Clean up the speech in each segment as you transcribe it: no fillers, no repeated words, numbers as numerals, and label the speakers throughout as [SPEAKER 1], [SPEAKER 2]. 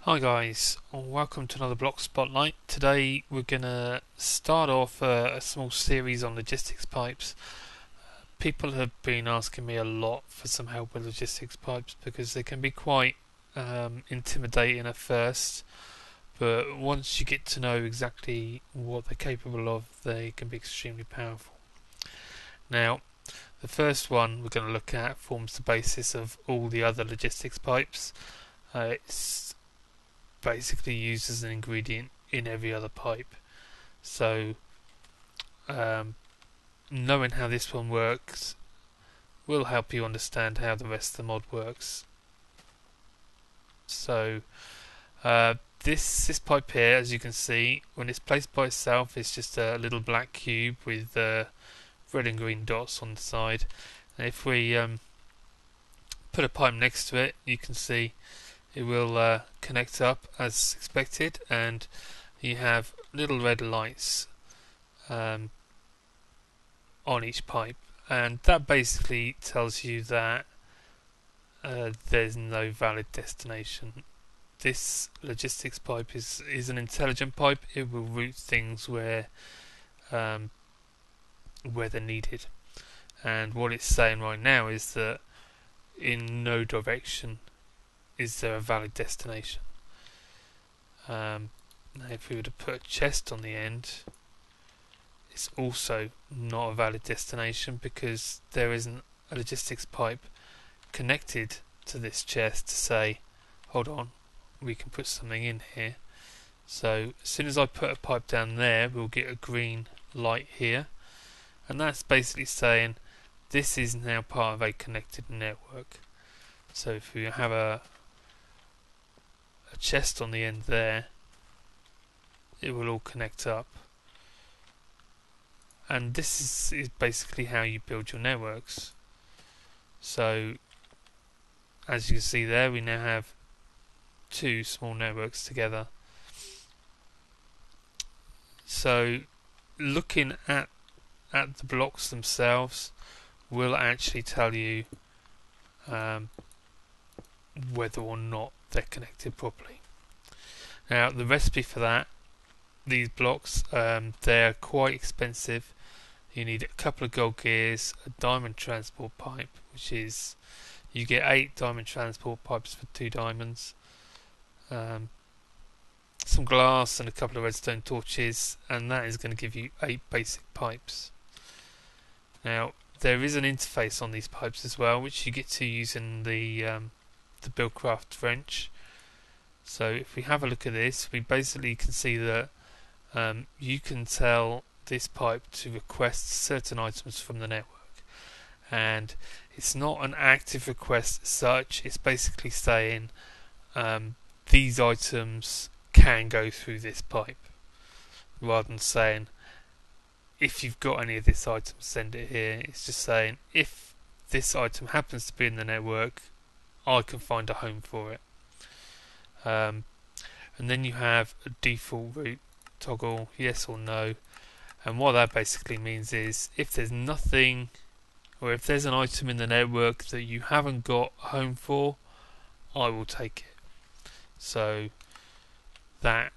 [SPEAKER 1] Hi guys, welcome to another Block Spotlight. Today we're going to start off a small series on logistics pipes. People have been asking me a lot for some help with logistics pipes because they can be quite intimidating at first, but once you get to know exactly what they're capable of, they can be extremely powerful. Now, the first one we're going to look at forms the basis of all the other logistics pipes. It's basically used as an ingredient in every other pipe. So, knowing how this one works will help you understand how the rest of the mod works. So, this pipe here, as you can see, when it's placed by itself, it's just a little black cube with red and green dots on the side. And if we put a pipe next to it, you can see it will connect up as expected, and you have little red lights on each pipe, and that basically tells you that there's no valid destination. This logistics pipe is an intelligent pipe. It will route things where they're needed, and what it's saying right now is that in no direction is there a valid destination. Now if we were to put a chest on the end, it's also not a valid destination because there isn't a logistics pipe connected to this chest to say, hold on, we can put something in here. So as soon as I put a pipe down there, we'll get a green light here, and that's basically saying this is now part of a connected network. So if we have a chest on the end there, it will all connect up, and this is basically how you build your networks. So as you can see there, we now have two small networks together. So looking at the blocks themselves will actually tell you whether or not they're connected properly. Now the recipe for that, these blocks, they're quite expensive. You need a couple of gold gears, a diamond transport pipe, which is, you get 8 diamond transport pipes for 2 diamonds, some glass and a couple of redstone torches, and that is going to give you 8 basic pipes. Now there is an interface on these pipes as well, which you get to use in the Buildcraft wrench. So if we have a look at this, we basically can see that you can tell this pipe to request certain items from the network, and it's not an active request as such. It's basically saying these items can go through this pipe, rather than saying if you've got any of this item, send it here. It's just saying if this item happens to be in the network, I can find a home for it. And then you have a default route toggle, yes or no, and what that basically means is if there's nothing, or if there's an item in the network that you haven't got a home for, I will take it. So that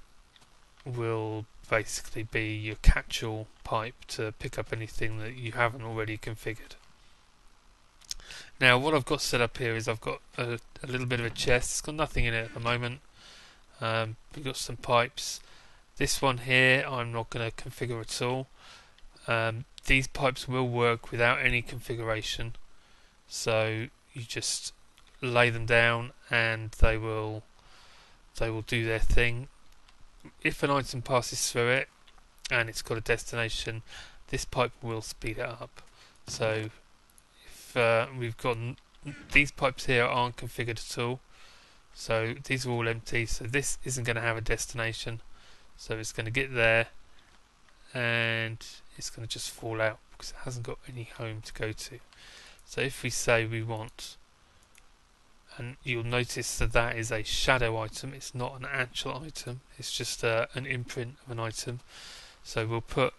[SPEAKER 1] will basically be your catch-all pipe to pick up anything that you haven't already configured. Now what I've got set up here is I've got a little bit of a chest. It's got nothing in it at the moment. We've got some pipes. This one here I'm not going to configure at all. These pipes will work without any configuration, so you just lay them down and they will do their thing. If an item passes through it and it's got a destination, this pipe will speed it up. So if we've got these pipes here aren't configured at all, so these are all empty, so this isn't going to have a destination, so it's going to get there and it's going to just fall out because it hasn't got any home to go to. So if we say we want, and you'll notice that that is a shadow item, it's not an actual item, it's just an imprint of an item. So we'll put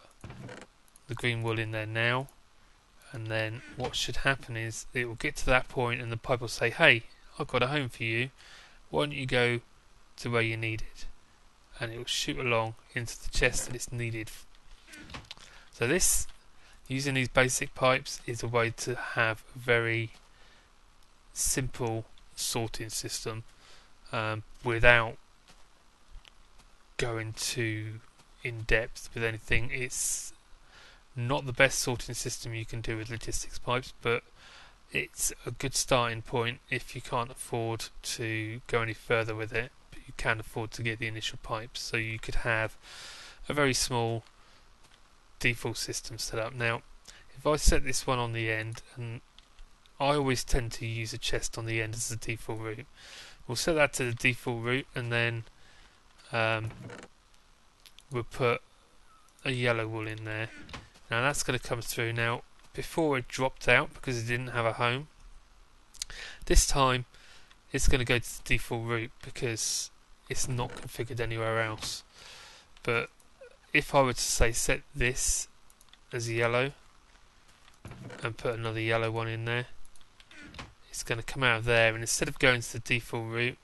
[SPEAKER 1] the green wool in there now, and then what should happen is it will get to that point and the pipe will say, hey, I've got a home for you, why don't you go to where you need it, and it will shoot along into the chest that it's needed. So this, using these basic pipes, is a way to have a very simple sorting system without going too in depth with anything. It's not the best sorting system you can do with logistics pipes, but it's a good starting point if you can't afford to go any further with it, but you can afford to get the initial pipes. So you could have a very small default system set up. Now, if I set this one on the end, and I always tend to use a chest on the end as the default route, we'll set that to the default route, and then we'll put a yellow wool in there. Now that's going to come through. Now, before it dropped out because it didn't have a home, this time it's going to go to the default route because it's not configured anywhere else. But if I were to say set this as yellow and put another yellow one in there, it's going to come out of there, and instead of going to the default route,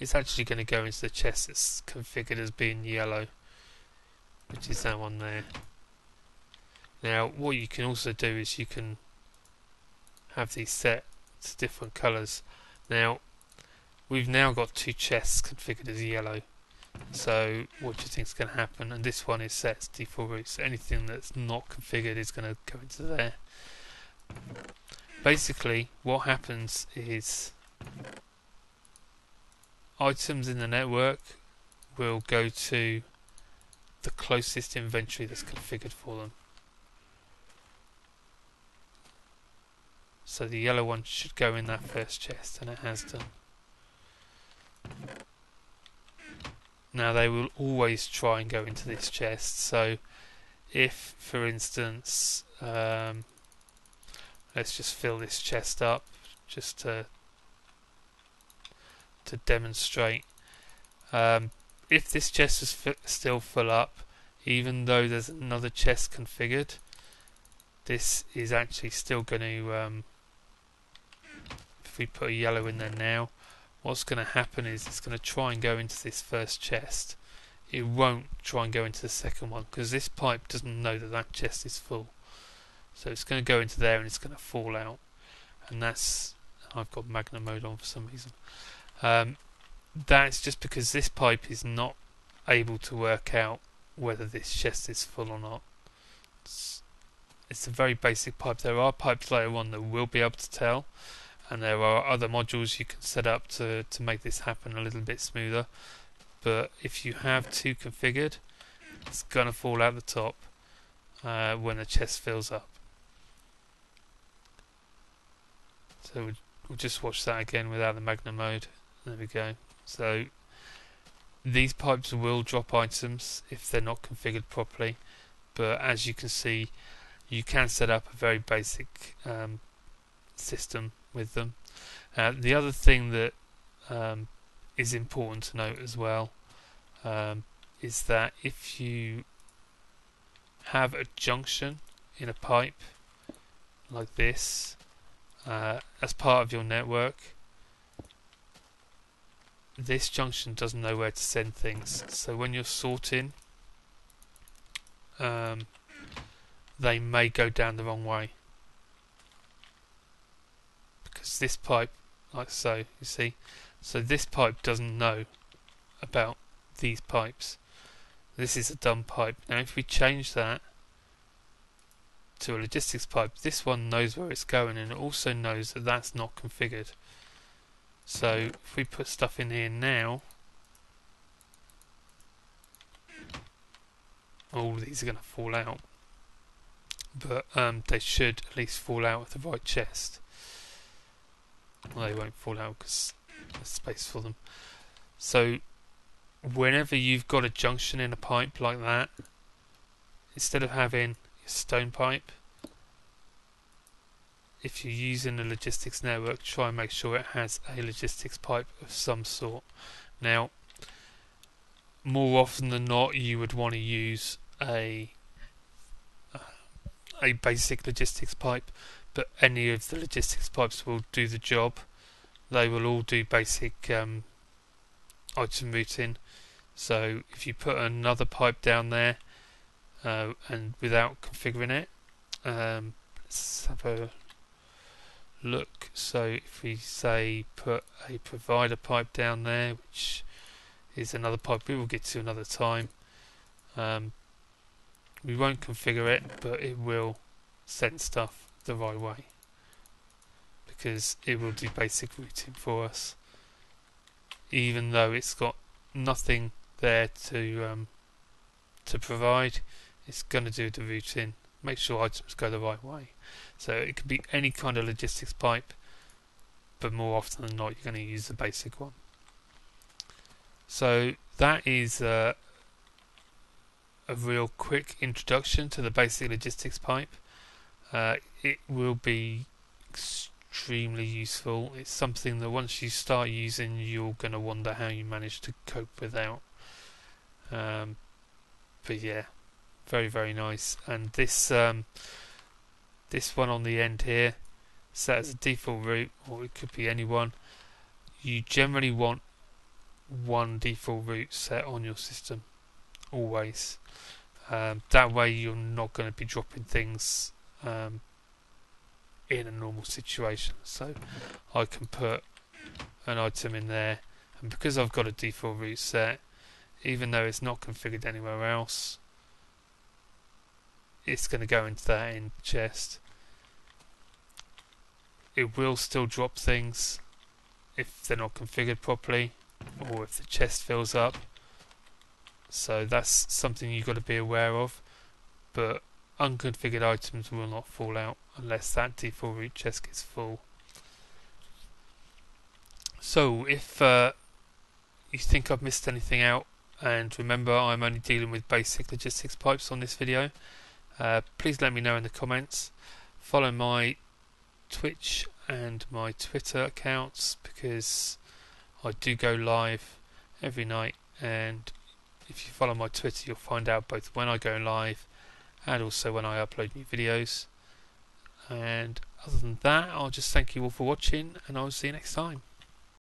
[SPEAKER 1] it's actually going to go into the chest that's configured as being yellow, which is that one there. Now, what you can also do is you can have these set to different colours. Now, we've now got two chests configured as yellow. So, what do you think is going to happen? And this one is set as default route, so anything that's not configured is going to go into there. Basically, what happens is items in the network will go to the closest inventory that's configured for them. So the yellow one should go in that first chest, and it has done. Now they will always try and go into this chest, so if, for instance, let's just fill this chest up just to demonstrate. If this chest is still full up, even though there's another chest configured, this is actually still going to, if we put a yellow in there now, what's going to happen is it's going to try and go into this first chest. It won't try and go into the second one because this pipe doesn't know that that chest is full. So it's going to go into there and it's going to fall out. And that's, I've got magnet mode on for some reason. That's just because this pipe is not able to work out whether this chest is full or not. It's a very basic pipe. There are pipes later on that will be able to tell, and there are other modules you can set up to make this happen a little bit smoother. But if you have two configured, it's going to fall out the top when the chest fills up. So we'll just watch that again without the magnet mode. There we go. So these pipes will drop items if they're not configured properly, but as you can see, you can set up a very basic system with them. The other thing that is important to note as well is that if you have a junction in a pipe like this as part of your network, this junction doesn't know where to send things. So when you're sorting, they may go down the wrong way. Because this pipe, like so, you see, so this pipe doesn't know about these pipes. This is a dumb pipe. Now if we change that to a logistics pipe, this one knows where it's going, and it also knows that that's not configured. So if we put stuff in here now, all of these are going to fall out, but they should at least fall out with the right chest. Well, they won't fall out because there's space for them. So whenever you've got a junction in a pipe like that, instead of having a stone pipe, if you're using a logistics network, try and make sure it has a logistics pipe of some sort. Now, more often than not, you would want to use a basic logistics pipe, but any of the logistics pipes will do the job. They will all do basic item routing. So if you put another pipe down there and without configuring it, let's have a look. So if we say put a provider pipe down there, which is another pipe we will get to another time, we won't configure it, but it will send stuff the right way because it will do basic routing for us, even though it's got nothing there to provide. It's going to do the routing, make sure items go the right way. So it could be any kind of logistics pipe, but more often than not you're going to use the basic one. So that is a real quick introduction to the basic logistics pipe. It will be extremely useful. It's something that once you start using, you're going to wonder how you manage to cope without. But yeah, very, very nice. And this one on the end here, set as a default route, or it could be any one. You generally want one default route set on your system, always. That way you're not going to be dropping things in a normal situation. So I can put an item in there, and because I've got a default route set, even though it's not configured anywhere else, it's going to go into that end chest. It will still drop things if they're not configured properly, or if the chest fills up. So that's something you've got to be aware of, but unconfigured items will not fall out unless that default route chest gets full. So if you think I've missed anything out, and remember I'm only dealing with basic logistics pipes on this video, please let me know in the comments. Follow my Twitch and my Twitter accounts because I do go live every night, and if you follow my Twitter you'll find out both when I go live and also when I upload new videos. And other than that, I'll just thank you all for watching, and I'll see you next time.